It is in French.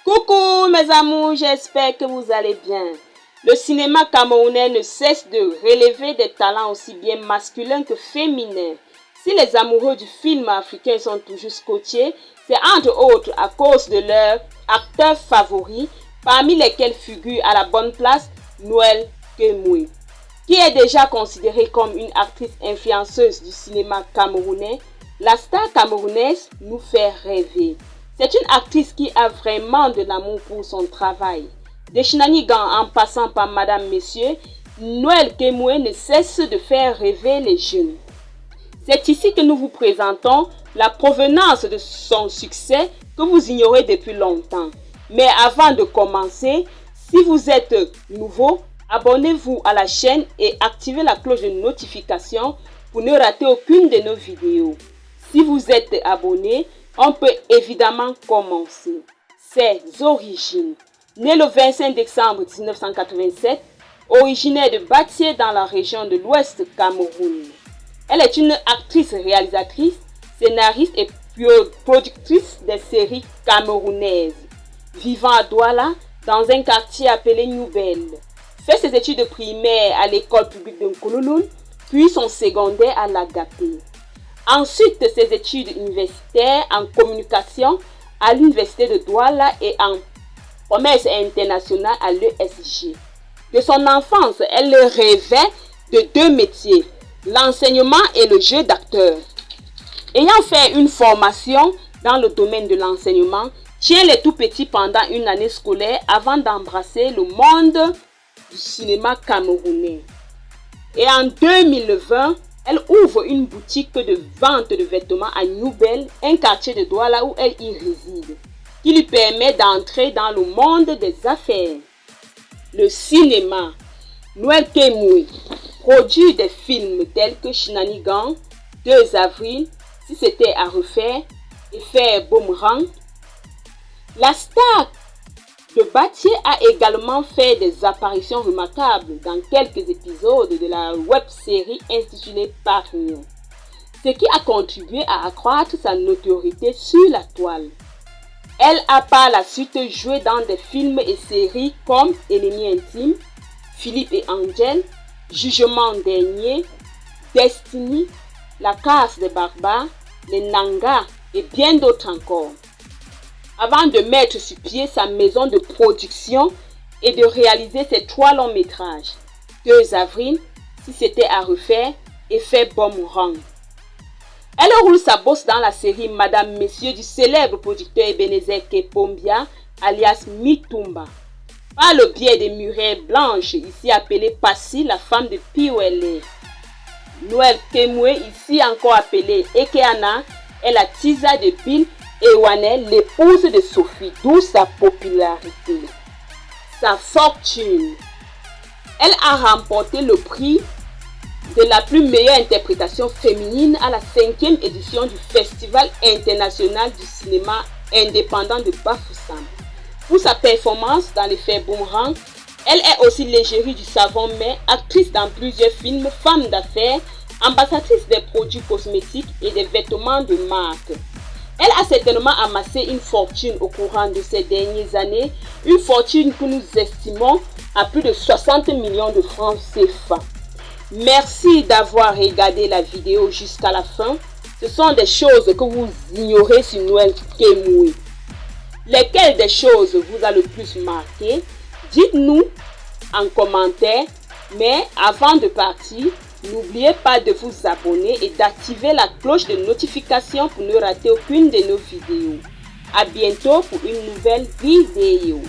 Coucou mes amours, j'espère que vous allez bien. Le cinéma camerounais ne cesse de relever des talents aussi bien masculins que féminins. Si les amoureux du film africain sont toujours scotchés, c'est entre autres à cause de leurs acteurs favoris, parmi lesquels figure à la bonne place Noël Kemoué, qui est déjà considérée comme une actrice influenceuse du cinéma camerounais. La star camerounaise nous fait rêver. C'est une actrice qui a vraiment de l'amour pour son travail. De Shinanigan en passant par Madame Messieurs, Noël Kemoué ne cesse de faire rêver les jeunes. C'est ici que nous vous présentons la provenance de son succès que vous ignorez depuis longtemps. Mais avant de commencer, si vous êtes nouveau, abonnez-vous à la chaîne et activez la cloche de notification pour ne rater aucune de nos vidéos. Si vous êtes abonné, on peut évidemment commencer. Ses origines. Née le 25 décembre 1987, originaire de Batié dans la région de l'Ouest Cameroun. Elle est une actrice réalisatrice, scénariste et productrice des séries camerounaises. Vivant à Douala, dans un quartier appelé Nouvelle. Fait ses études primaires à l'école publique de Nkoulouloun, puis son secondaire à l'Agapé. Ensuite, ses études universitaires en communication à l'université de Douala et en commerce international à l'ESG. De son enfance, elle rêvait de deux métiers, l'enseignement et le jeu d'acteur. Ayant fait une formation dans le domaine de l'enseignement, tient les tout petits pendant une année scolaire avant d'embrasser le monde du cinéma camerounais. Et en 2020, elle ouvre une boutique de vente de vêtements à Nouvelle, un quartier de Douala où elle y réside, qui lui permet d'entrer dans le monde des affaires. Le cinéma. Noël Kemoué produit des films tels que Shinanigan, 2 avril, Si c'était à refaire, Effet Boomerang. La star de Batié a également fait des apparitions remarquables dans quelques épisodes de la web-série intitulée Parignon, ce qui a contribué à accroître sa notoriété sur la toile. Elle a par la suite joué dans des films et séries comme Ennemi intime, Philippe et Angel, Jugement dernier, Destiny, La casse des barbares, Les Nangas et bien d'autres encore. Avant de mettre sur pied sa maison de production et de réaliser ses 3 longs métrages, 2 avril, Si c'était à refaire, Effet Boomerang. Elle roule sa bosse dans la série Madame Messieurs du célèbre producteur Ebenezer Kepombia, alias Mitumba, par le biais de Muriel Blanche, ici appelée Passy, la femme de Piwele. Noël Kemoué, ici encore appelée Ekeana, est la tisa de Bill Ewanel, l'épouse de Sophie, d'où sa popularité. Sa fortune. Elle a remporté le prix de la plus meilleure interprétation féminine à la 5e édition du Festival international du cinéma indépendant de Bafoussam. Pour sa performance dans l'Effet Boomerang, elle est aussi l'égérie du savon mais actrice dans plusieurs films, femme d'affaires, ambassadrice des produits cosmétiques et des vêtements de marque. Elle a certainement amassé une fortune au courant de ces dernières années, une fortune que nous estimons à plus de 60 millions de francs CFA. Merci d'avoir regardé la vidéo jusqu'à la fin. Ce sont des choses que vous ignorez sur Noël Kemoué. Lesquelles des choses vous a le plus marqué? Dites-nous en commentaire. Mais avant de partir, n'oubliez pas de vous abonner et d'activer la cloche de notification pour ne rater aucune de nos vidéos. À bientôt pour une nouvelle vidéo.